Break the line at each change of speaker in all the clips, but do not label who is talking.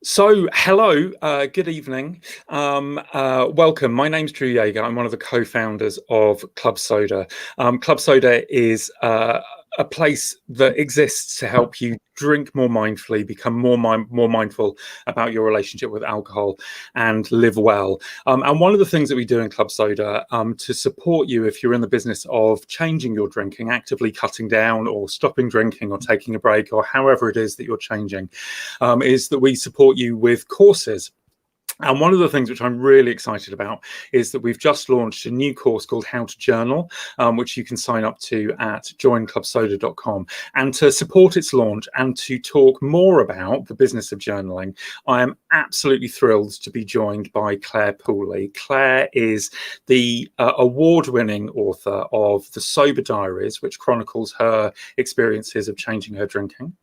So, hello, good evening. Welcome. My name's Drew Yeager. I'm one of the co-founders of Club Soda. Club Soda is a place that exists to help you drink more mindfully, become more mindful about your relationship with alcohol, and live well. And one of the things that we do in Club Soda to support you if you're in the business of changing your drinking, actively cutting down or stopping drinking or taking a break or however it is that you're changing, is that we support you with courses. And one of the things which I'm really excited about is that we've just launched a new course called How to Journal, which you can sign up to at joinclubsoda.com. And to support its launch and to talk more about the business of journaling, I am absolutely thrilled to be joined by Clare Pooley. Clare is the award-winning author of the Sober Diaries, which chronicles her experiences of changing her drinking.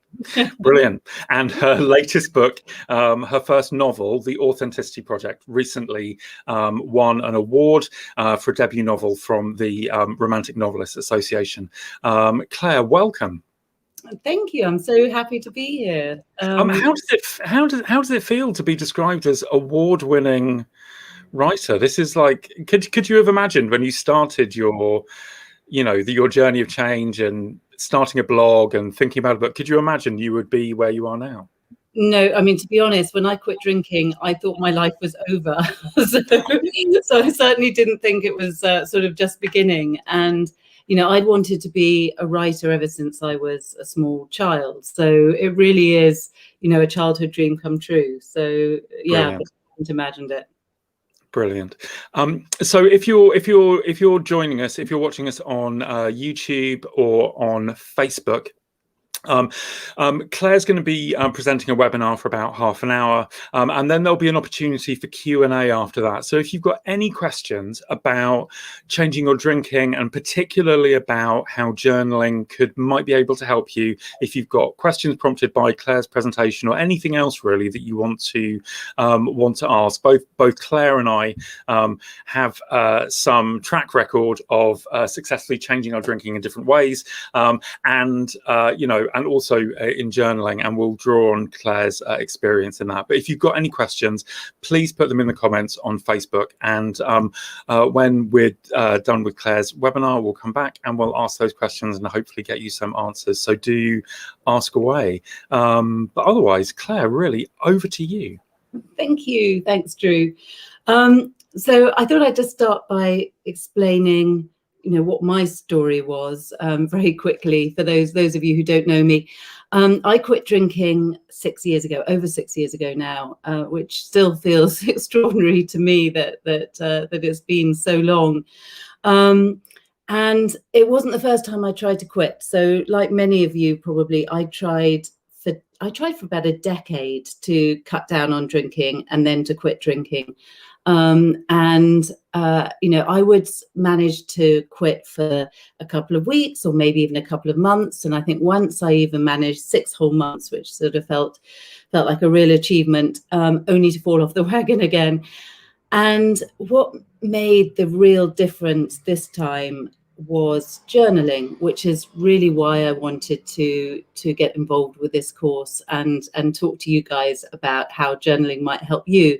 Brilliant. And her latest book, her first novel, The Authenticity Project, recently won an award for a debut novel from the Romantic Novelists Association. Clare, welcome.
Thank you. I'm so happy to be here.
How does it feel to be described as award-winning writer? This is like, could you have imagined when you started your journey of change and starting a blog and thinking about it, but could you imagine you would be where you are now?
No, I mean, to be honest, when I quit drinking, I thought my life was over. So I certainly didn't think it was sort of just beginning. And, I'd wanted to be a writer ever since I was a small child. So it really is, a childhood dream come true. So, yeah, I hadn't imagined it.
Brilliant. So if you're joining us, if you're watching us on YouTube or on Facebook, Clare's going to be presenting a webinar for about half an hour, and then there'll be an opportunity for Q&A after that. So if you've got any questions about changing your drinking and particularly about how journaling might be able to help you, if you've got questions prompted by Clare's presentation or anything else really that you want to ask, both Clare and I have some track record of successfully changing our drinking in different ways, and also in journaling, and we'll draw on Clare's experience in that. But if you've got any questions, please put them in the comments on Facebook, and when we're done with Clare's webinar, we'll come back and we'll ask those questions and hopefully get you some answers. So do ask away. But otherwise, Clare, really over to you.
Thank you. Thanks, Drew. So I thought I'd just start by explaining what my story was very quickly for those of you who don't know me. I quit drinking 6 years ago, over 6 years ago now, which still feels extraordinary to me that it's been so long. And it wasn't the first time I tried to quit. So like many of you probably, I tried for about a decade to cut down on drinking and then to quit drinking. I would manage to quit for a couple of weeks or maybe even a couple of months. And I think once I even managed 6 whole months, which sort of felt like a real achievement, only to fall off the wagon again. And what made the real difference this time was journaling, which is really why I wanted to get involved with this course and talk to you guys about how journaling might help you.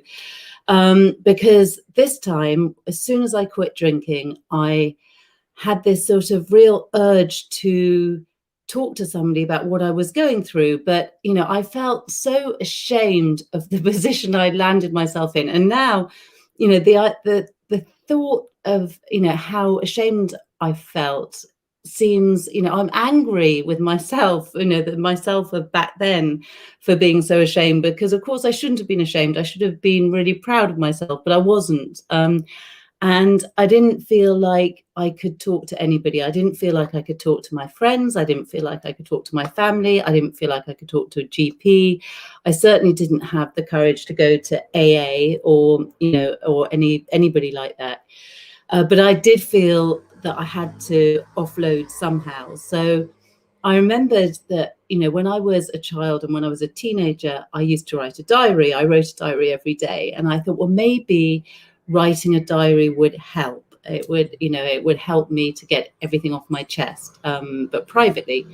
Because this time, as soon as I quit drinking, I had this sort of real urge to talk to somebody about what I was going through. But, I felt so ashamed of the position I'd landed myself in. And now, the thought of, how ashamed I felt seems, I'm angry with myself, myself of back then for being so ashamed, because of course I shouldn't have been ashamed. I should have been really proud of myself, but I wasn't. And I didn't feel like I could talk to anybody. I didn't feel like I could talk to my friends. I didn't feel like I could talk to my family. I didn't feel like I could talk to a GP. I certainly didn't have the courage to go to AA or anybody like that. But I did feel that I had to offload somehow. So I remembered that, when I was a child and when I was a teenager, I used to write a diary. I wrote a diary every day. And I thought, well, maybe writing a diary would help. It would help me to get everything off my chest, but privately.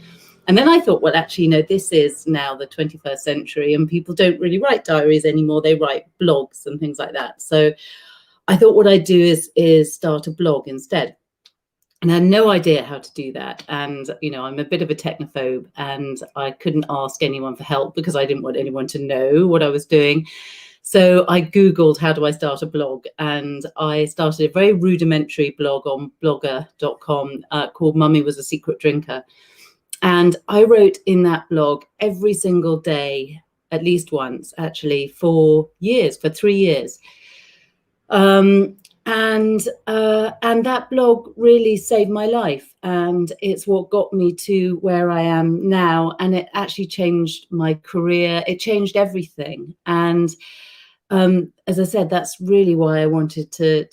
And then I thought, well, actually, this is now the 21st century and people don't really write diaries anymore. They write blogs and things like that. So I thought what I'd do is start a blog instead. And I had no idea how to do that. And, I'm a bit of a technophobe and I couldn't ask anyone for help because I didn't want anyone to know what I was doing. So I Googled, how do I start a blog? And I started a very rudimentary blog on blogger.com called Mummy Was a Secret Drinker. And I wrote in that blog every single day, at least once, actually, for 3 years. And that blog really saved my life, and it's what got me to where I am now. And it actually changed my career. It changed everything. And as I said, that's really why I wanted to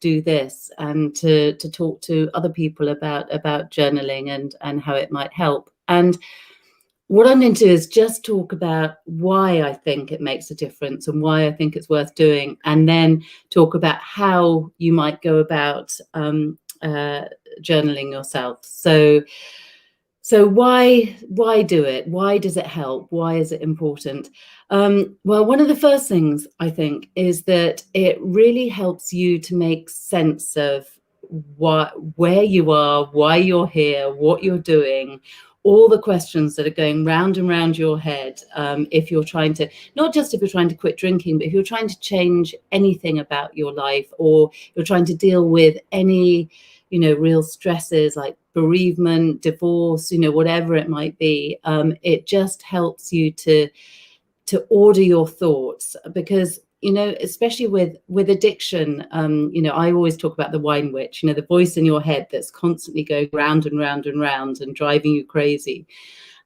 do this and to talk to other people about journaling and how it might help. And what I'm going to do is just talk about why I think it makes a difference and why I think it's worth doing, and then talk about how you might go about journaling yourself. So why do it? Why does it help? Why is it important? Well, one of the first things I think is that it really helps you to make sense of where you are, why you're here, what you're doing, all the questions that are going round and round your head. If you're trying to, not just if you're trying to quit drinking, but if you're trying to change anything about your life, or you're trying to deal with any, real stresses like bereavement, divorce, whatever it might be, it just helps you to order your thoughts, because especially with addiction, I always talk about the wine witch, the voice in your head that's constantly going round and round and round and driving you crazy.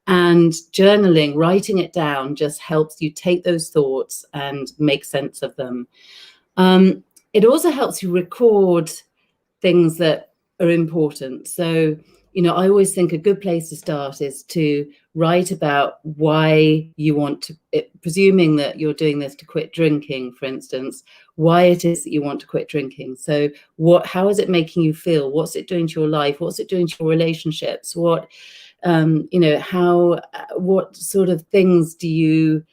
And journaling, writing it down, just helps you take those thoughts and make sense of them. It also helps you record things that are important. So, I always think a good place to start is to write about why you want to, presuming that you're doing this to quit drinking, for instance, why it is that you want to quit drinking. So how is it making you feel? What's it doing to your life? What's it doing to your relationships? What sort of things do you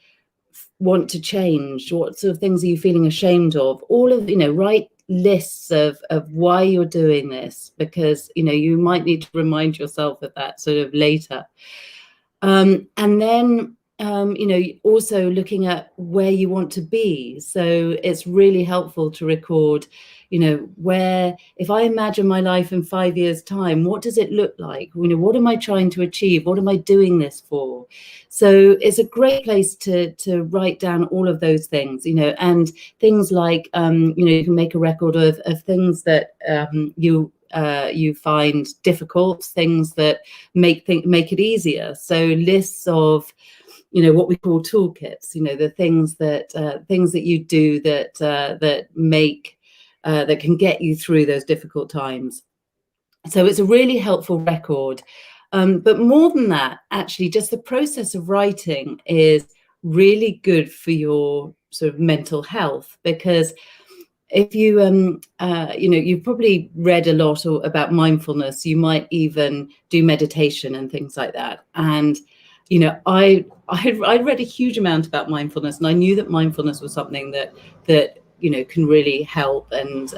want to change? What sort of things are you feeling ashamed of? All of, write lists of why you're doing this, because you might need to remind yourself of that sort of later. And then also looking at where you want to be. So it's really helpful to record, where, if I imagine my life in 5 years' time, what does it look like? What am I trying to achieve? What am I doing this for? So it's a great place to write down all of those things, and things like, you can make a record of things that you find difficult, things that make it easier. So lists of, what we call toolkits, the things that you do that make that can get you through those difficult times. So it's a really helpful record. But more than that, actually, just the process of writing is really good for your sort of mental health, because if you you've probably read a lot about mindfulness. You might even do meditation and things like that. And I read a huge amount about mindfulness, and I knew that mindfulness was something that can really help and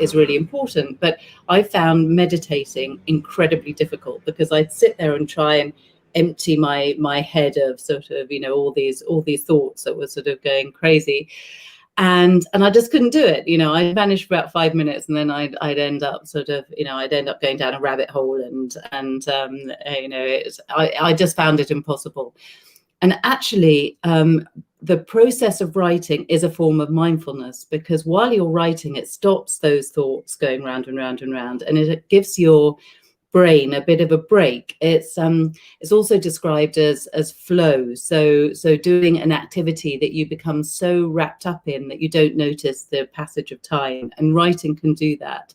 is really important. But I found meditating incredibly difficult, because I'd sit there and try and empty my head of sort of all these thoughts that were sort of going crazy. And I just couldn't do it. I managed for about 5 minutes, and then I'd end up sort of, I'd end up going down a rabbit hole, and I just found it impossible. And actually, the process of writing is a form of mindfulness, because while you're writing, it stops those thoughts going round and round and round, and it gives your brain a bit of a break. It's also described as flow. So doing an activity that you become so wrapped up in that you don't notice the passage of time, and writing can do that.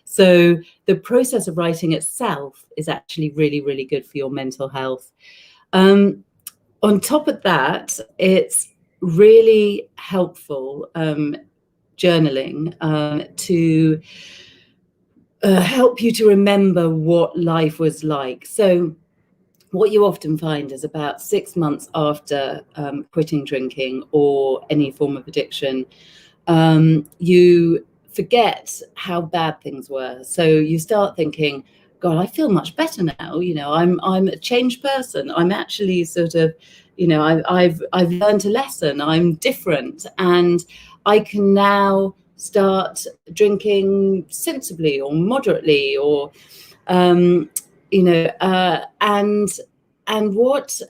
So the process of writing itself is actually really, really good for your mental health. On top of that, it's really helpful, journaling, to help you to remember what life was like. So what you often find is about 6 months after quitting drinking or any form of addiction, you forget how bad things were. So you start thinking, God, I feel much better now. You know, I'm a changed person. I'm actually sort of, you know, I've learned a lesson. I'm different, and I can now start drinking sensibly or moderately, or you know, and what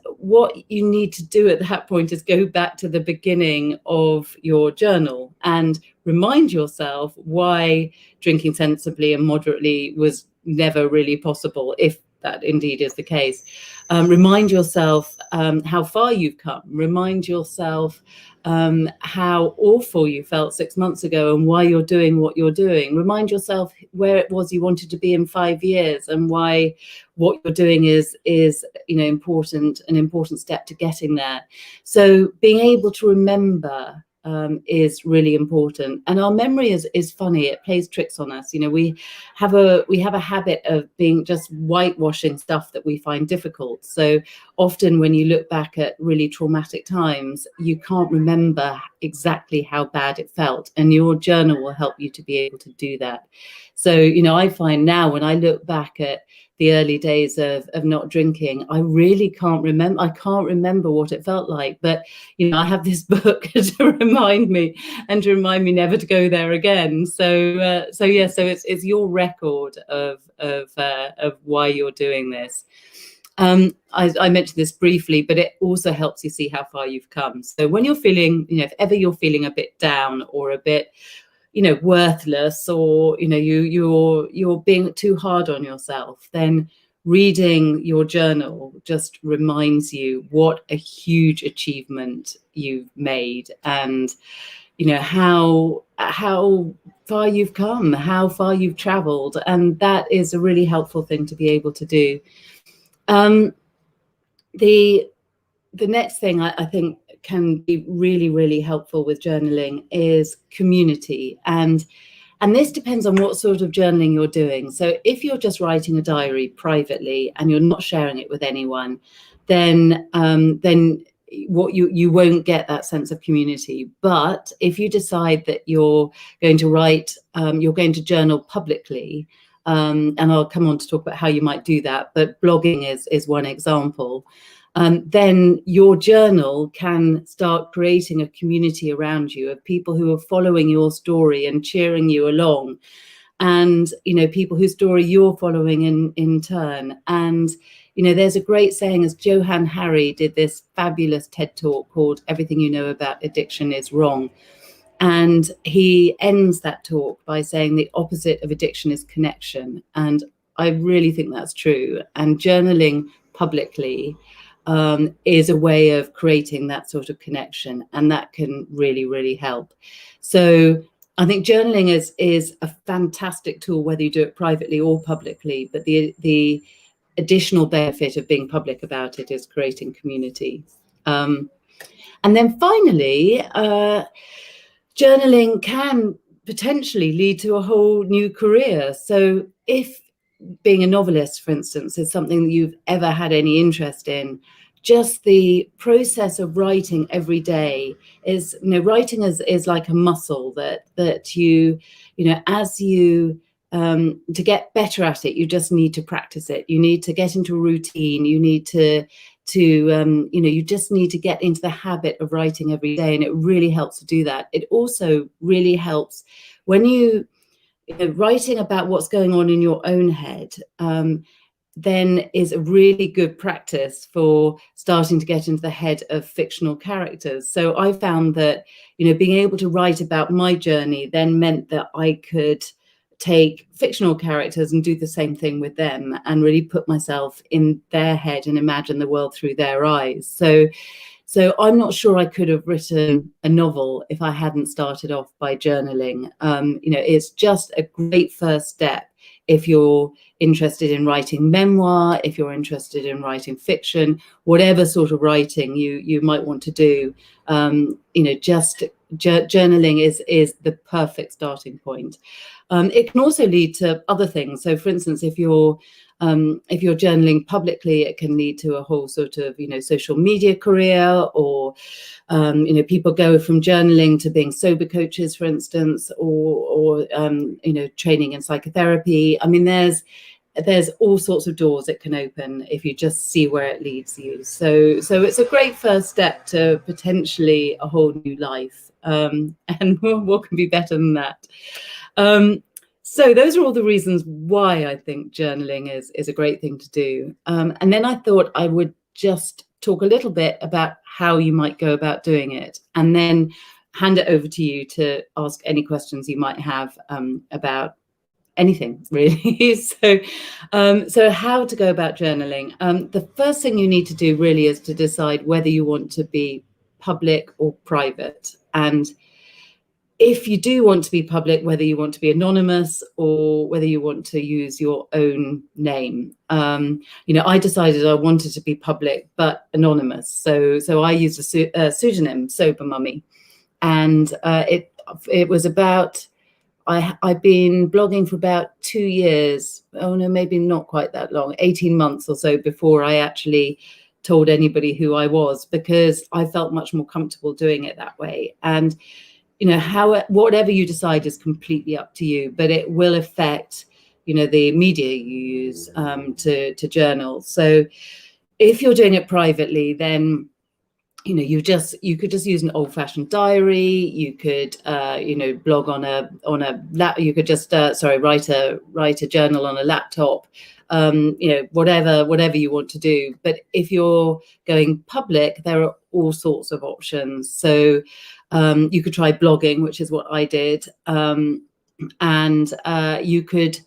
you need to do at that point is go back to the beginning of your journal and remind yourself why drinking sensibly and moderately was never really possible, if that indeed is the case. Remind yourself how far you've come. Remind yourself how awful you felt 6 months ago and why you're doing what you're doing. Remind yourself where it was you wanted to be in 5 years and why what you're doing is you know, an important step to getting there. So being able to remember is really important. And our memory is funny. It plays tricks on us. You know, we have a habit of being just whitewashing stuff that we find difficult. So often when you look back at really traumatic times, you can't remember exactly how bad it felt, and your journal will help you to be able to do that. So, you know, I find now when I look back at the early days of not drinking, I really can't remember. I can't remember what it felt like, but you know, I have this book to remind me never to go there again. So yeah, so it's your record of why you're doing this. I mentioned this briefly, but it also helps you see how far you've come. So when you're feeling, you know, if ever you're feeling a bit down or a bit, you know, worthless, or you know, you're being too hard on yourself, then reading your journal just reminds you what a huge achievement you've made, and you know how far you've come, how far you've traveled, and that is a really helpful thing to be able to do. The next thing I think can be really, really helpful with journaling is community. And this depends on what sort of journaling you're doing. So if you're just writing a diary privately and you're not sharing it with anyone, then what you won't get that sense of community. But if you decide that you're going to write, you're going to journal publicly, and I'll come on to talk about how you might do that, but blogging is one example. Then your journal can start creating a community around you of people who are following your story and cheering you along, and you know, people whose story you're following in turn. And you know, there's a great saying, as Johann Hari did this fabulous TED talk called "Everything You Know About Addiction Is Wrong," and he ends that talk by saying the opposite of addiction is connection. And I really think that's true. And journaling publicly is a way of creating that sort of connection, and that can really, really help. So I think journaling is a fantastic tool, whether you do it privately or publicly, but the additional benefit of being public about it is creating community. And then finally, journaling can potentially lead to a whole new career. So if being a novelist, for instance, is something that you've ever had any interest in, just the process of writing every day is, you know, writing is like a muscle that you know, as you to get better at it, you just need to practice it. You need to get into a routine. You need to you know, you just need to get into the habit of writing every day, and it really helps to do that. It also really helps when you know, writing about what's going on in your own head, then is a really good practice for starting to get into the head of fictional characters. So I found that, you know, being able to write about my journey then meant that I could take fictional characters and do the same thing with them and really put myself in their head and imagine the world through their eyes. So I'm not sure I could have written a novel if I hadn't started off by journaling. You know, it's just a great first step if you're interested in writing memoir, if you're interested in writing fiction, whatever sort of writing you might want to do. You know, just journaling is the perfect starting point. It can also lead to other things. So, for instance, if you're If you're journaling publicly, it can lead to a whole sort of, social media career, or, people go from journaling to being sober coaches, for instance, or training in psychotherapy. I mean, there's all sorts of doors it can open if you just see where it leads you. So it's a great first step to potentially a whole new life. And what can be better than that? So those are all the reasons why I think journaling is a great thing to do. And then I thought I would just talk a little bit about how you might go about doing it, and then hand it over to you to ask any questions you might have about anything, really. So how to go about journaling. The first thing you need to do really is to decide whether you want to be public or private. And if you do want to be public, whether you want to be anonymous or whether you want to use your own name. I decided I wanted to be public but anonymous. So I used a pseudonym, Sober Mummy. And it was about, I've been blogging for about 2 years. Oh no, maybe not quite that long, 18 months or so before I actually told anybody who I was, because I felt much more comfortable doing it that way. And whatever you decide is completely up to you, but it will affect, the media you use to journal. So if you're doing it privately, then you could just use an old-fashioned diary. You could blog on a you could just write a journal on a laptop. Whatever you want to do. But if you're going public, there are all sorts of options. So you could try blogging, which is what I did, and you could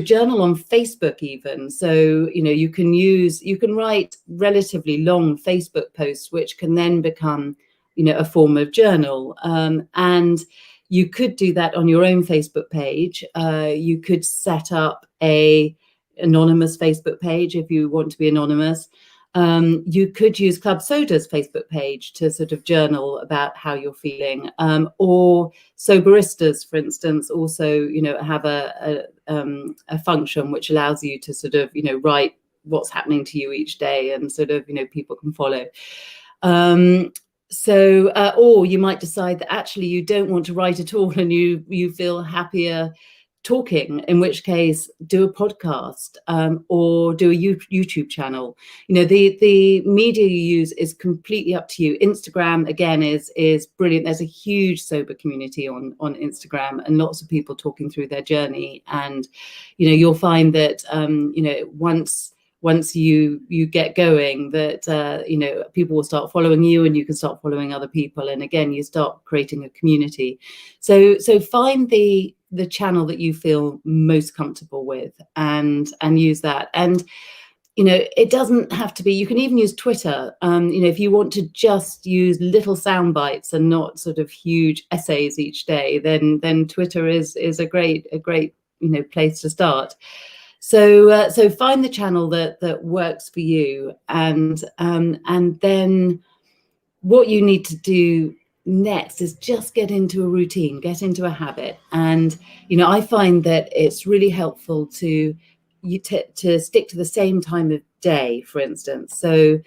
journal on Facebook even. So, you can write relatively long Facebook posts, which can then become, a form of journal. And you could do that on your own Facebook page. You could set up a anonymous Facebook page if you want to be anonymous. You could use Club Soda's Facebook page to sort of journal about how you're feeling, or Soberistas, for instance, also, have a function which allows you to sort of, write what's happening to you each day, and sort of, people can follow. Or you might decide that actually you don't want to write at all, and you feel happier talking, in which case do a podcast, or do a YouTube channel. The media you use is completely up to you. Instagram, again, is brilliant. There's a huge sober community on Instagram, and lots of people talking through their journey. And you'll find that once you get going, that people will start following you, and you can start following other people, and again you start creating a community. So find the channel that you feel most comfortable with, and use that. And it doesn't have to be, you can even use Twitter. If you want to just use little sound bites and not sort of huge essays each day, then Twitter is a great place to start. So find the channel that works for you, and then what you need to do next is just get into a routine, get into a habit. And I find that it's really helpful to stick to the same time of day, for instance. So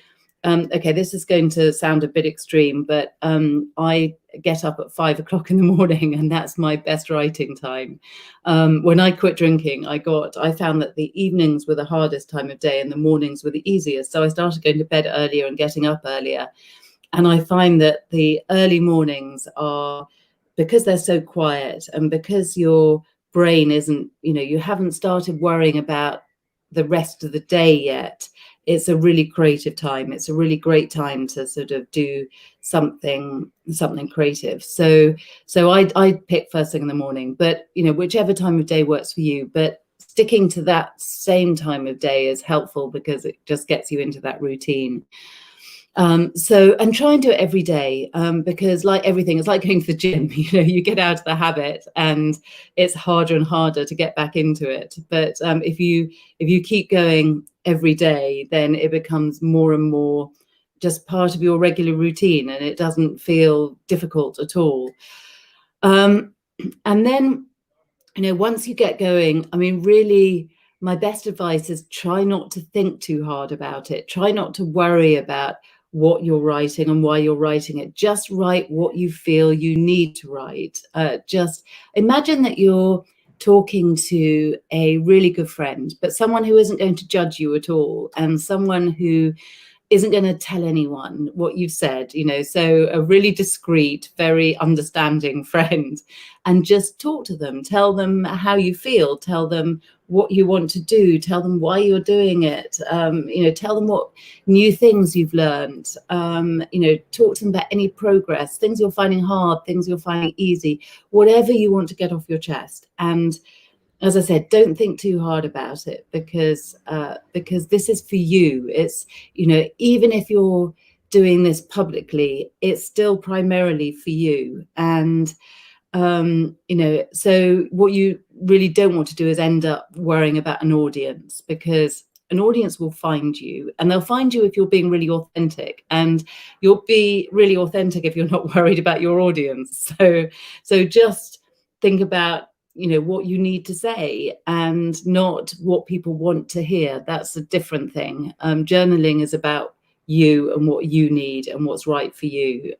okay, this is going to sound a bit extreme, but I get up at 5 o'clock in the morning, and that's my best writing time. When I quit drinking, I found that the evenings were the hardest time of day and the mornings were the easiest. So I started going to bed earlier and getting up earlier. And I find that the early mornings are, because they're so quiet, and because your brain isn't, you haven't started worrying about the rest of the day yet, it's a really creative time. It's a really great time to sort of do something creative. So I pick first thing in the morning, but whichever time of day works for you. But sticking to that same time of day is helpful, because it just gets you into that routine. And try and do it every day, because like everything, it's like going to the gym. You get out of the habit and it's harder and harder to get back into it. But if you keep going every day, then it becomes more and more just part of your regular routine, and it doesn't feel difficult at all. And then once you get going, I mean, really, my best advice is try not to think too hard about it. Try not to worry about what you're writing and why you're writing it. Just write what you feel you need to write. Just imagine that you're talking to a really good friend, but someone who isn't going to judge you at all, and someone who isn't going to tell anyone what you've said, so a really discreet, very understanding friend, and just talk to them, tell them how you feel, tell them what you want to do, tell them why you're doing it, tell them what new things you've learned, talk to them about any progress, things you're finding hard, things you're finding easy, whatever you want to get off your chest. And as I said, don't think too hard about it, because this is for you. It's, even if you're doing this publicly, it's still primarily for you. And, so what you really don't want to do is end up worrying about an audience, because an audience will find you, and they'll find you if you're being really authentic, and you'll be really authentic if you're not worried about your audience. So just think about, what you need to say, and not what people want to hear. That's a different thing. Journaling is about you and what you need and what's right for you.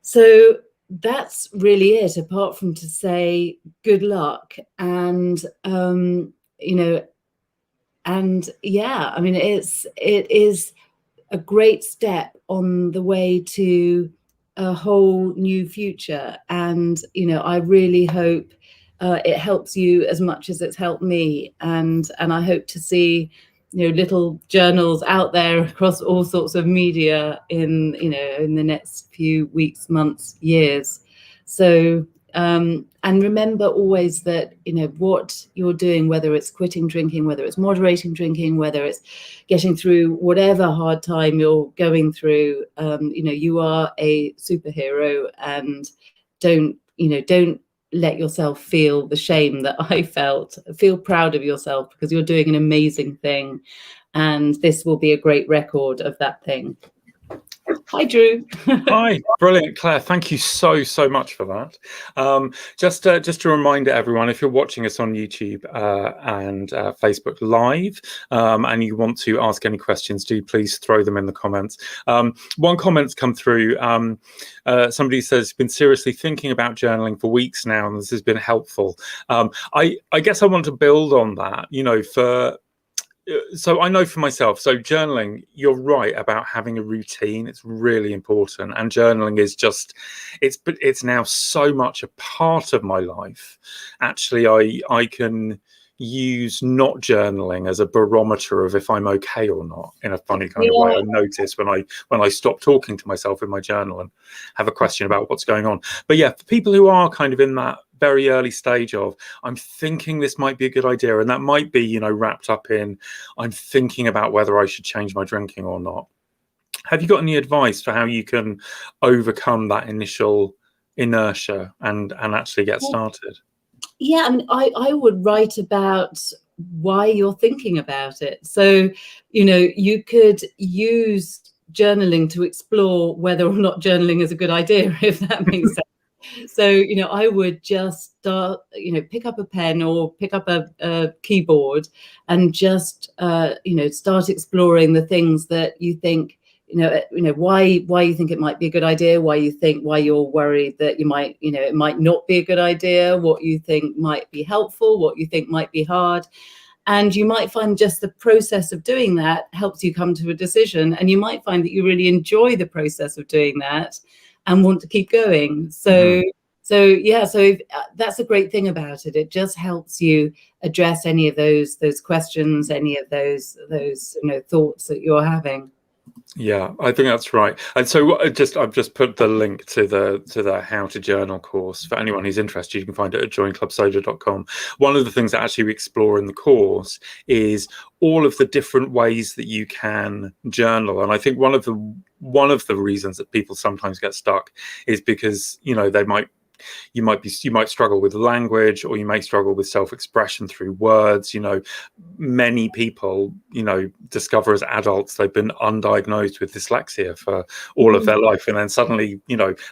So that's really it, apart from to say good luck. And and yeah, I mean, it is a great step on the way to a whole new future. And I really hope it helps you as much as it's helped me. And I hope to see little journals out there across all sorts of media in the next few weeks, months, years. So and remember always that what you're doing, whether it's quitting drinking, whether it's moderating drinking, whether it's getting through whatever hard time you're going through, you are a superhero. And don't let yourself feel the shame that I felt. Feel proud of yourself, because you're doing an amazing thing, and this will be a great record of that thing. Hi, Drew.
Hi, brilliant, Claire. Thank you so much for that. Just to remind everyone, if you're watching us on YouTube and Facebook Live, and you want to ask any questions, do please throw them in the comments. One comment's come through. Somebody says, been seriously thinking about journaling for weeks now, and this has been helpful. I guess I want to build on that. So I know for myself, so journaling, you're right about having a routine. It's really important. And journaling is just, it's now so much a part of my life. Actually, I can use not journaling as a barometer of if I'm okay or not, in a funny kind of way. I notice when I stop talking to myself in my journal and have a question about what's going on. But yeah, for people who are kind of in that very early stage of, I'm thinking this might be a good idea, and that might be wrapped up in, I'm thinking about whether I should change my drinking or not. Have you got any advice for how you can overcome that initial inertia and actually get started?
Yeah, I mean, I would write about why you're thinking about it. So you could use journaling to explore whether or not journaling is a good idea, if that makes sense. So, I would just start, pick up a pen or pick up a keyboard, and just, start exploring the things that you think, why you think it might be a good idea, why you're worried that you might, it might not be a good idea, what you think might be helpful, what you think might be hard. And you might find just the process of doing that helps you come to a decision. And you might find that you really enjoy the process of doing that and want to keep going. So that's a great thing about it. It just helps you address any of those questions, any of those thoughts that you're having.
Yeah, I think that's right. And so I've just put the link to the How to Journal course for anyone who's interested. You can find it at joinclubsoda.com. One of the things that actually we explore in the course is all of the different ways that you can journal. And I think one of the reasons that people sometimes get stuck is because they might you might struggle with language, or you may struggle with self-expression through words. Many people discover as adults they've been undiagnosed with dyslexia for all of their life, and then suddenly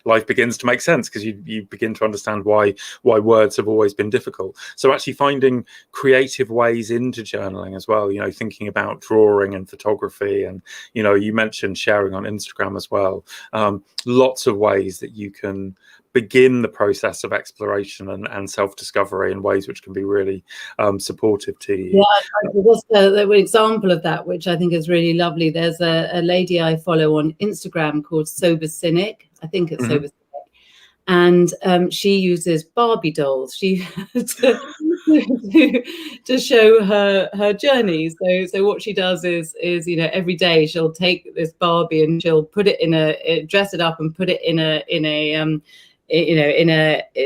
life begins to make sense, because you begin to understand why words have always been difficult. So actually finding creative ways into journaling as well, thinking about drawing and photography, and you mentioned sharing on Instagram as well. Lots of ways that you can begin the process of exploration and self-discovery in ways which can be really supportive to you.
Yeah, just an example of that, which I think is really lovely. There's a lady I follow on Instagram called Sober Cynic. I think it's Sober Cynic. And she uses Barbie dolls to show her journey. So what she does is every day she'll take this Barbie and she'll put it dress it up and put it in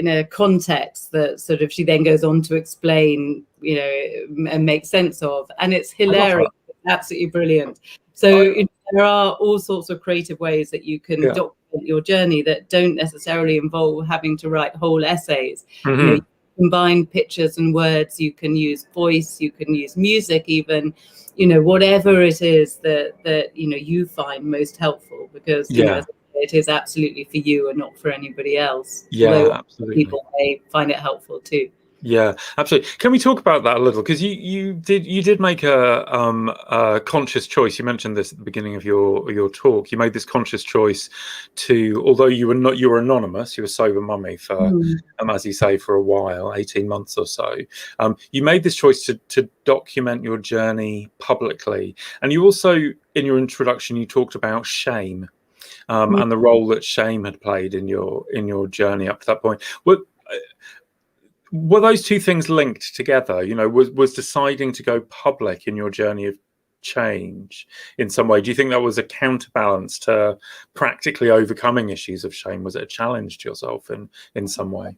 a context that sort of she then goes on to explain, and make sense of, and it's hilarious, absolutely brilliant. So there are all sorts of creative ways that you can document your journey that don't necessarily involve having to write whole essays. You combine pictures and words, you can use voice, you can use music, even whatever it is that you find most helpful, because it is absolutely for you and not for anybody else. Although
Absolutely.
People may find it helpful too.
Yeah, absolutely. Can we talk about that a little? Because you did make a conscious choice. You mentioned this at the beginning of your talk. You made this conscious choice to, although you were anonymous, you were sober mummy for, as you say, for a while, 18 months or so. You made this choice to document your journey publicly, and you also, in your introduction, you talked about shame. And the role that shame had played in your journey up to that point. Were those two things linked together? Was deciding to go public in your journey of change in some way? Do you think that was a counterbalance to practically overcoming issues of shame? Was it a challenge to yourself in some way?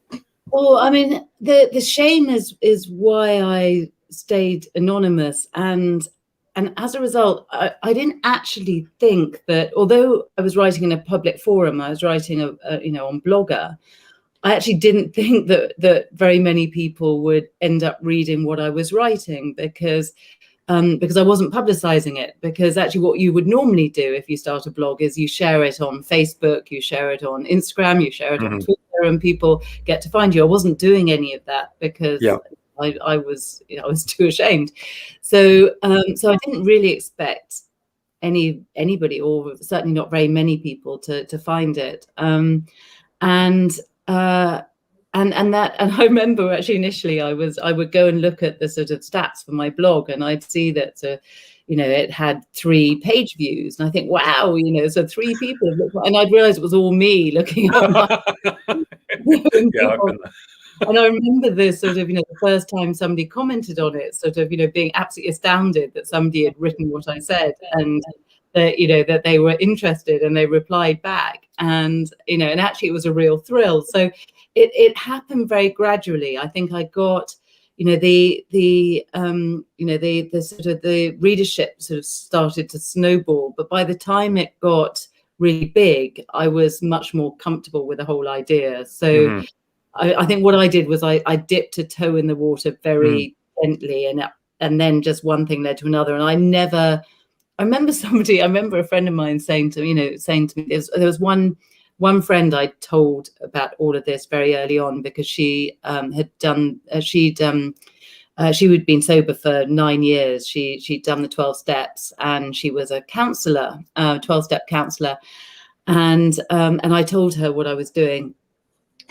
Well, I mean, the shame is why I stayed anonymous, and as a result, I didn't actually think that, although I was writing in a public forum, I was writing on Blogger, I actually didn't think that very many people would end up reading what I was writing, because I wasn't publicizing it. Because actually what you would normally do if you start a blog is you share it on Facebook, you share it on Instagram, you share it on Twitter, and people get to find you. I wasn't doing any of that because I was too ashamed. So I didn't really expect anybody, or certainly not very many people, to find it. And I remember actually initially I would go and look at the sort of stats for my blog, and I'd see that it had 3 page views, and I think, wow, so 3 people, and I'd realize it was all me looking at my and I remember this sort of, the first time somebody commented on it, sort of, being absolutely astounded that somebody had written what I said, and that they were interested, and they replied back, and and actually it was a real thrill. So it happened very gradually. I think I got the sort of the readership sort of started to snowball, but by the time it got really big, I was much more comfortable with the whole idea. So I think what I did was I dipped a toe in the water very gently, and then just one thing led to another, and I remember a friend of mine saying to me, there was one friend I told about all of this very early on, because she had been sober for 9 years. She'd done the 12 steps, and she was a counselor, 12-step counselor. And I told her what I was doing.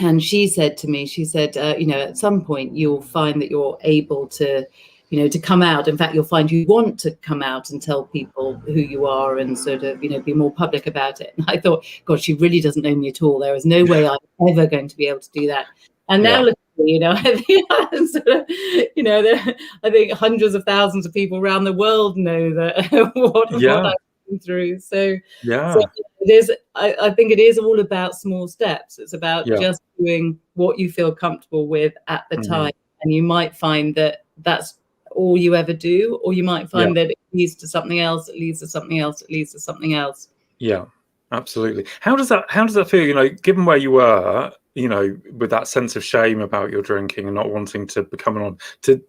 And she said to me, at some point you'll find that you're able to, to come out. In fact, you'll find you want to come out and tell people who you are, and sort of, be more public about it. And I thought, God, she really doesn't know me at all. There is no way I'm ever going to be able to do that. And now look at me, I think sort of, I think hundreds of thousands of people around the world know that what I've been through. So it is. I think it is all about small steps. It's about just doing what you feel comfortable with at the time, and you might find that that's all you ever do, or you might find that it leads to something else, it leads to something else, it leads to something else.
Yeah, absolutely. How does that feel, given where you were, with that sense of shame about your drinking and not wanting to become on to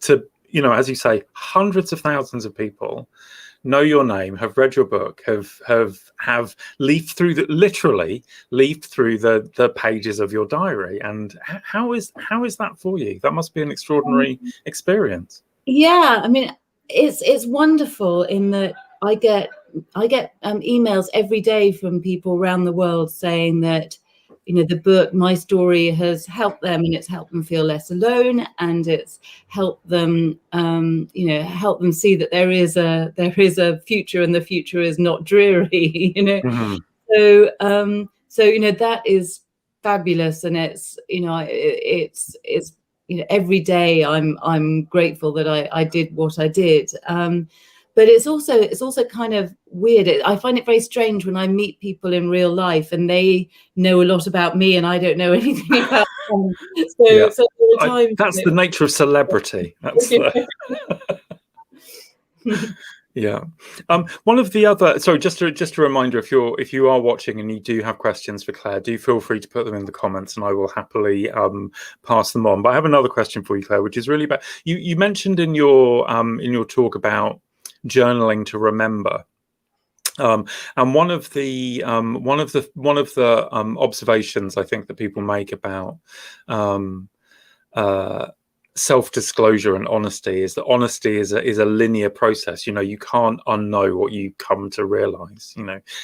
as you say, hundreds of thousands of people know your name, have read your book, have leafed through the pages of your diary. And how is that for you? That must be an extraordinary experience.
Yeah, I mean, it's wonderful in that I get emails every day from people around the world saying that, the book, my story, has helped them, and it's helped them feel less alone, and it's helped them, help them see that there is a future, and the future is not dreary,
Mm-hmm.
So that is fabulous, and it's every day I'm grateful that I did what I did. But it's also kind of weird. I find it very strange when I meet people in real life and they know a lot about me and I don't know anything about them. So there are times
that's the nature of celebrity. That's yeah. One of the other, sorry, just a reminder, if you are watching and you do have questions for Clare, do feel free to put them in the comments and I will happily pass them on. But I have another question for you, Clare, which is really about you mentioned in your talk about journaling to remember. And one of the observations I think that people make about self-disclosure and honesty is that honesty is a linear process. You can't unknow what you come to realize,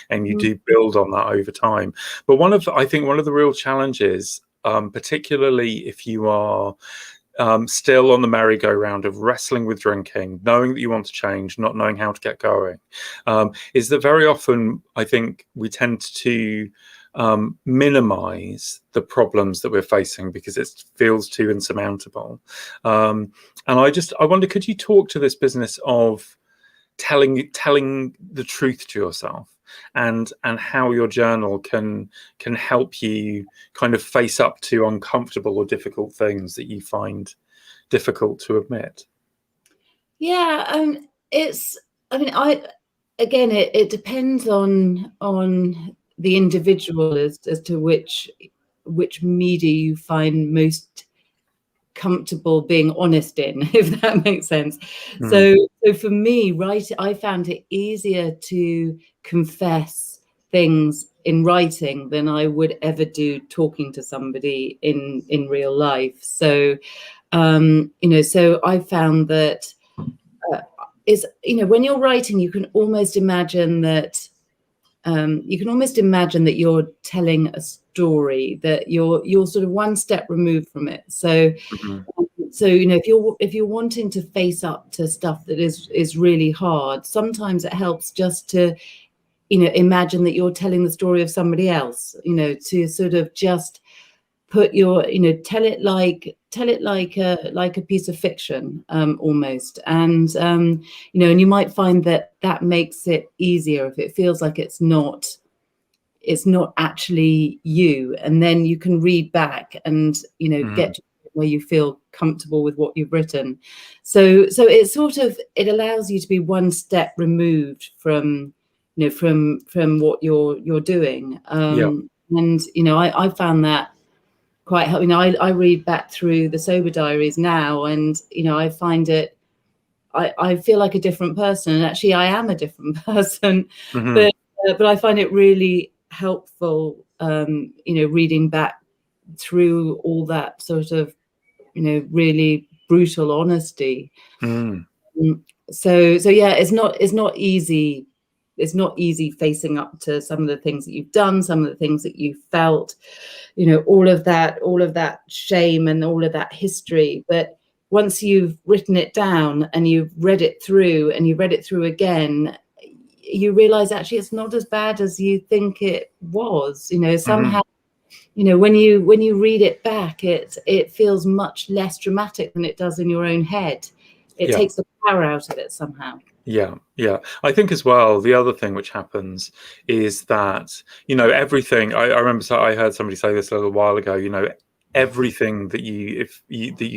and you do build on that over time. But I think one of the real challenges, particularly if you are still on the merry-go-round of wrestling with drinking, knowing that you want to change, not knowing how to get going, is that very often I think we tend to minimize the problems that we're facing because it feels too insurmountable. And I wonder, could you talk to this business of telling the truth to yourself and how your journal can help you kind of face up to uncomfortable or difficult things that you find difficult to admit?
Yeah, it depends on the individual as to which media you find most comfortable being honest in, if that makes sense. So for me, I found it easier to confess things in writing than I would ever do talking to somebody in real life. So so I found that when you're writing, you can almost imagine that you're telling a story, that you're sort of one step removed from it. So if you're wanting to face up to stuff that is really hard, sometimes it helps just to imagine that you're telling the story of somebody else, to sort of just put your tell it like a piece of fiction, almost. And and you might find that makes it easier if it feels like it's not actually you, and then you can read back and get to where you feel comfortable with what you've written. So it allows you to be one step removed from from what you're doing. And I found that quite helpful. I read back through the Sober Diaries now, and I find it, I feel like a different person, and actually I am a different person. But I find it really helpful, reading back through all that sort of really brutal honesty. So yeah, it's not easy. It's not easy facing up to some of the things that you've done, some of the things that you felt, all of that shame and all of that history. But once you've written it down and you've read it through and you read it through again, you realize actually it's not as bad as you think it was. Somehow, when you read it back, it feels much less dramatic than it does in your own head. It takes the power out of it somehow.
Yeah. I think as well, the other thing which happens is that, everything, I remember, I heard somebody say this a little while ago, everything that you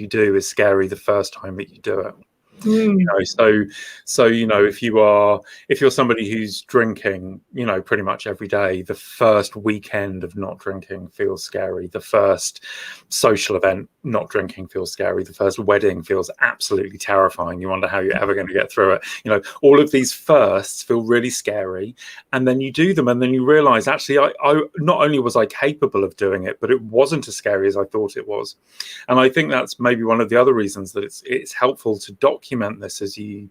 do is scary the first time that you do it. So if you're somebody who's drinking pretty much every day, the first weekend of not drinking feels scary. The first social event not drinking feels scary. The first wedding feels absolutely terrifying. You wonder how you're ever going to get through it. All of these firsts feel really scary, and then you do them, and then you realize, actually, I not only was I capable of doing it, but it wasn't as scary as I thought it was. And I think that's maybe one of the other reasons that it's helpful to document this as you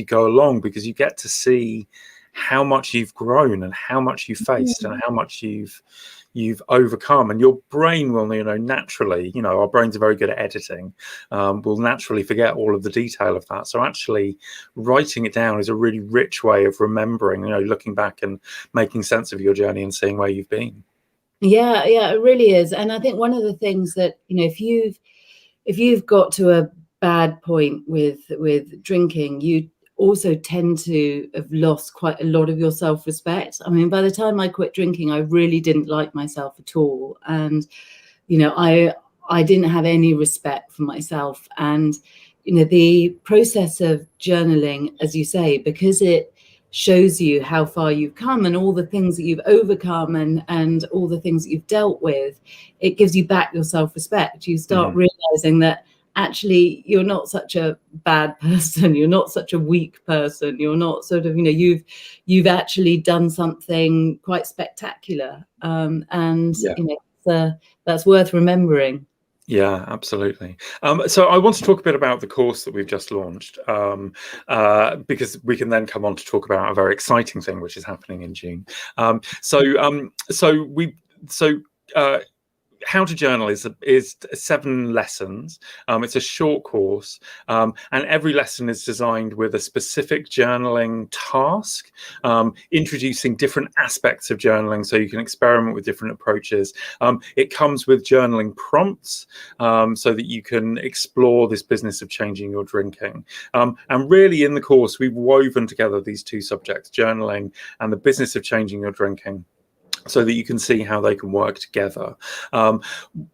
go along, because you get to see how much you've grown and how much you've faced and how much you've overcome. And your brain will naturally, our brains are very good at editing, will naturally forget all of the detail of that. So actually writing it down is a really rich way of remembering, looking back and making sense of your journey and seeing where you've been.
Yeah, it really is. And I think one of the things that, if you've got to a bad point with drinking, you also tend to have lost quite a lot of your self-respect. I mean, by the time I quit drinking, I really didn't like myself at all. And, I didn't have any respect for myself. And, the process of journaling, as you say, because it shows you how far you've come and all the things that you've overcome and all the things that you've dealt with, it gives you back your self-respect. You start realizing that actually you're not such a bad person, you're not such a weak person, you're not sort of, you've actually done something quite spectacular, that's worth remembering.
Yeah, absolutely. So I want to talk a bit about the course that we've just launched, because we can then come on to talk about a very exciting thing which is happening in June. How to Journal is 7 lessons. It's a short course, and every lesson is designed with a specific journaling task, introducing different aspects of journaling so you can experiment with different approaches. It comes with journaling prompts, so that you can explore this business of changing your drinking. And really in the course, we've woven together these 2 subjects, journaling and the business of changing your drinking, so that you can see how they can work together.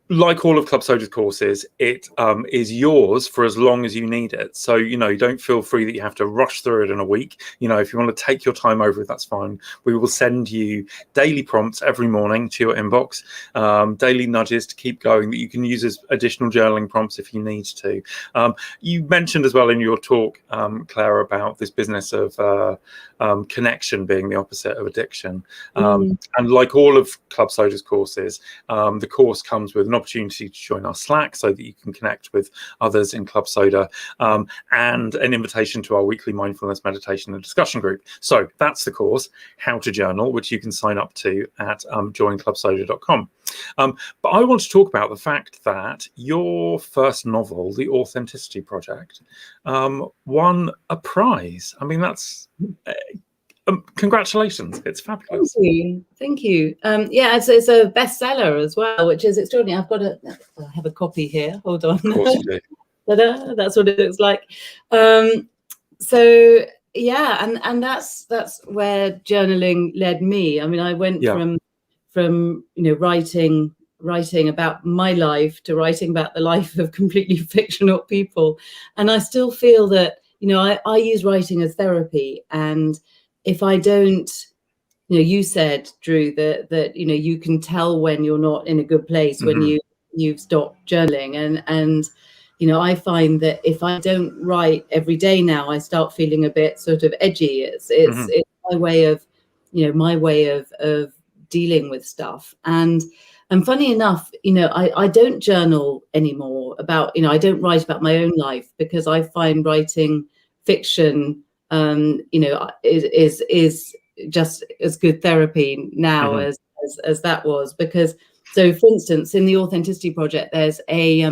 Like all of Club Soda's courses, it is yours for as long as you need it. So, you don't feel free that you have to rush through it in a week. If you want to take your time over it, that's fine. We will send you daily prompts every morning to your inbox, daily nudges to keep going that you can use as additional journaling prompts if you need to. You mentioned as well in your talk, Claire, about this business of connection being the opposite of addiction. And like all of Club Soda's courses, the course comes with an opportunity to join our Slack so that you can connect with others in Club Soda, and an invitation to our weekly mindfulness meditation and discussion group. So that's the course, How to Journal, which you can sign up to at joinclubsoda.com. But I want to talk about the fact that your first novel, The Authenticity Project, won a prize. I mean, that's... congratulations, it's fabulous.
Thank you. It's a bestseller as well, which is extraordinary. I have a copy here, hold on.
Of course you do.
Ta-da, that's what it looks like. And that's where journaling led me. I mean, I went from writing about my life to writing about the life of completely fictional people, and I still feel that I use writing as therapy. And if I don't, you said, Drew, that you can tell when you're not in a good place when you've stopped journaling, and I find that if I don't write every day now, I start feeling a bit sort of edgy. It's my way of dealing with stuff. And funny enough, I don't journal anymore about, I don't write about my own life, because I find writing fiction is just as good therapy now as that was. Because, so for instance, in the Authenticity Project, there's a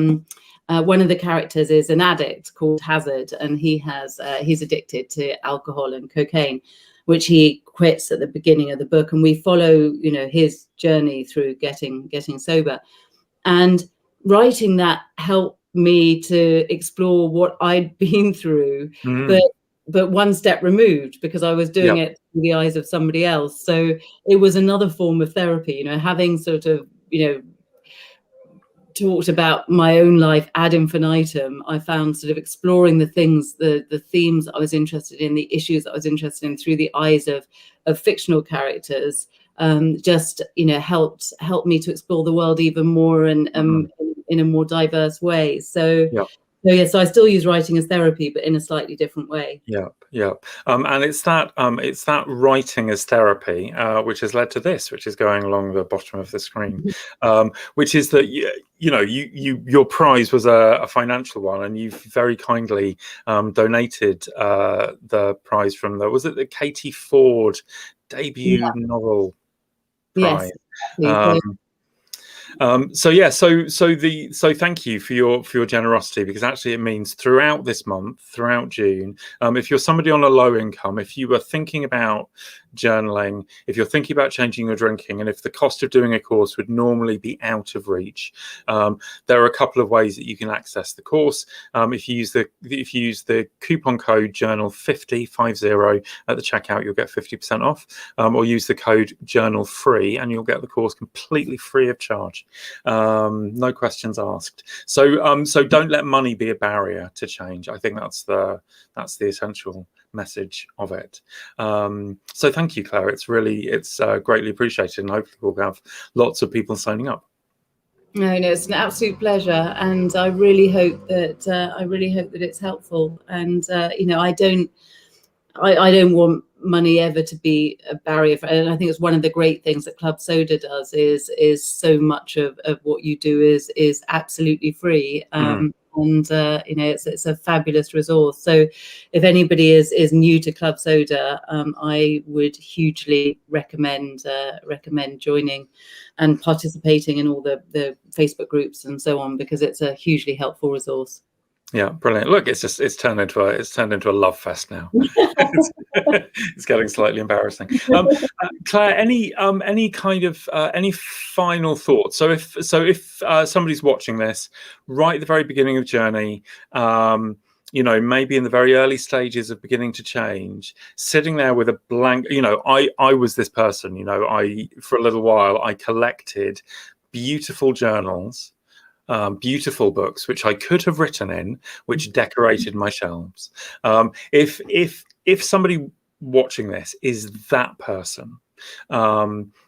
one of the characters is an addict called Hazard, and he's addicted to alcohol and cocaine, which he quits at the beginning of the book, and we follow his journey through getting sober. And writing that helped me to explore what I'd been through, but one step removed, because I was doing it through the eyes of somebody else. So it was another form of therapy, having sort of talked about my own life ad infinitum, I found sort of exploring the things, the themes I was interested in, the issues I was interested in through the eyes of fictional characters, just, you know, helped me to explore the world even more and in a more diverse way. So so I still use writing as therapy, but in a slightly different way.
And it's that writing as therapy which has led to this, which is going along the bottom of the screen, which is that your prize was a financial one, and you've very kindly donated the prize from the Katie Ford debut novel prize.
Yes, exactly.
So thank you for your generosity, because actually it means throughout this month, throughout June, if you're somebody on a low income, if you were thinking about journaling, if you're thinking about changing your drinking, and if the cost of doing a course would normally be out of reach, there are a couple of ways that you can access the course. If you use the coupon code journal50 at the checkout, you'll get 50% off, or use the code journal3 and you'll get the course completely free of charge. No questions asked. So don't let money be a barrier to change. I think that's the essential message of it. So thank you, Claire. It's greatly appreciated, and hopefully we'll have lots of people signing up.
No, it's an absolute pleasure, and I really hope that it's helpful. And I don't want money ever to be a barrier and I think it's one of the great things that Club Soda does is so much of what you do is absolutely free. And it's a fabulous resource. So if anybody is new to Club Soda, I would hugely recommend joining and participating in all the Facebook groups and so on, because it's a hugely helpful resource.
Yeah, brilliant. Look, it's turned into a love fest now. It's getting slightly embarrassing. Claire, any final thoughts? So if somebody's watching this right at the very beginning of journey, maybe in the very early stages of beginning to change, sitting there with a blank, I was this person, for a little while, I collected beautiful journals, beautiful books which I could have written in, which decorated my shelves. If somebody watching this is that person,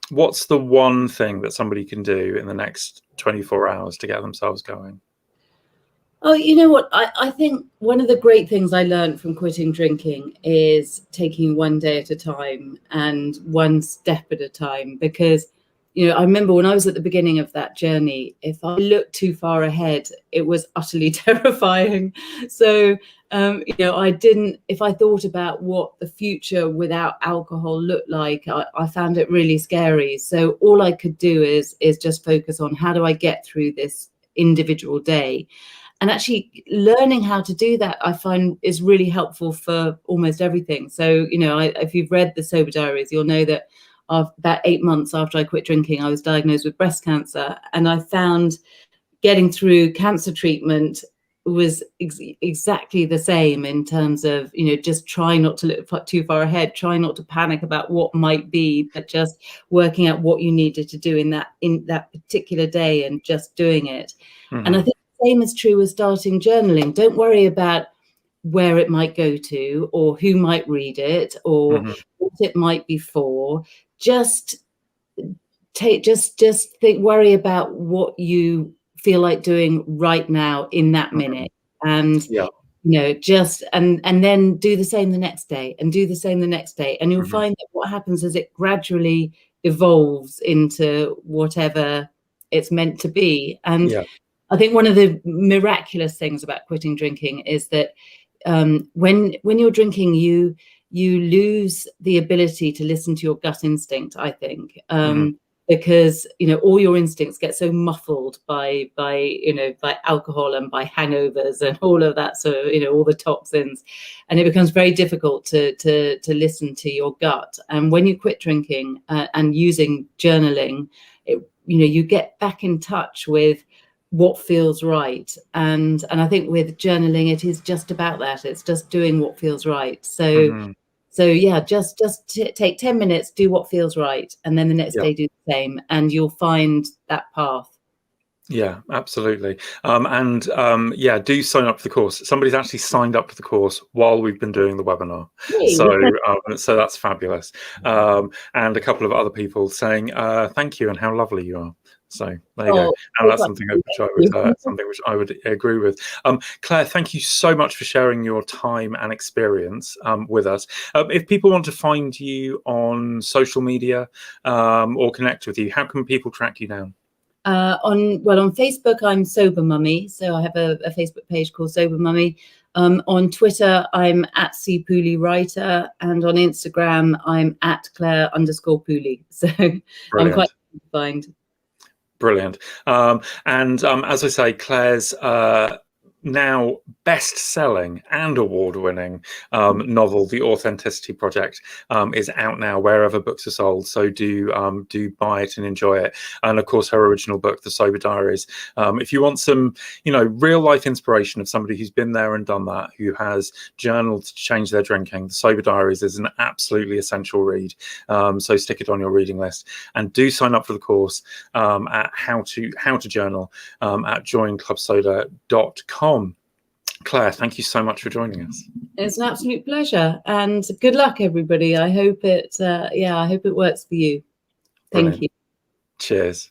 what's the one thing that somebody can do in the next 24 hours to get themselves going?
Oh, you know what? I think one of the great things I learned from quitting drinking is taking one day at a time and one step at a time, because I remember when I was at the beginning of that journey, if I looked too far ahead, it was utterly terrifying. So, if I thought about what the future without alcohol looked like, I found it really scary. So all I could do is just focus on how do I get through this individual day. And actually learning how to do that, I find, is really helpful for almost everything. So, if you've read the Sober Diaries, you'll know that about 8 months after I quit drinking, I was diagnosed with breast cancer. And I found getting through cancer treatment was exactly the same in terms of, just try not to look too far ahead, try not to panic about what might be, but just working out what you needed to do in that particular day and just doing it. And I think the same is true with starting journaling. Don't worry about where it might go to or who might read it or what it might be for. Just worry about what you feel like doing right now in that minute, and and then do the same the next day, and do the same the next day, and you'll find that what happens is it gradually evolves into whatever it's meant to be. And I think one of the miraculous things about quitting drinking is that when you're drinking, you lose the ability to listen to your gut instinct, I think, because all your instincts get so muffled by alcohol and by hangovers and all of that, so all the toxins, and it becomes very difficult to listen to your gut. And when you quit drinking and using journaling, you get back in touch with what feels right. And I think with journaling, it is just about that. It's just doing what feels right. So just take 10 minutes, do what feels right, and then the next day do the same, and you'll find that path.
Yeah, absolutely. Yeah, do sign up for the course. Somebody's actually signed up for the course while we've been doing the webinar.
Hey,
So that's fabulous. And a couple of other people saying thank you and how lovely you are. So there you go. And that's something which I would agree with. Claire, thank you so much for sharing your time and experience with us. If people want to find you on social media or connect with you, how can people track you down?
On Facebook, I'm Sober Mummy. So I have a Facebook page called Sober Mummy. On Twitter, I'm at C Pooley Writer, and on Instagram, I'm at Clare_Pooley. So
Brilliant.
I'm quite easy to find.
Brilliant. As I say, Claire's now best-selling and award-winning novel, The Authenticity Project, is out now wherever books are sold. So do buy it and enjoy it. And of course, her original book, The Sober Diaries. If you want some, real-life inspiration of somebody who's been there and done that, who has journaled to change their drinking, The Sober Diaries is an absolutely essential read. So stick it on your reading list, and do sign up for the course at how to journal at joinclubsoda.com. Claire, thank you so much for joining us.
It's an absolute pleasure, and good luck, everybody. I hope it works for you. Thank you.
Cheers.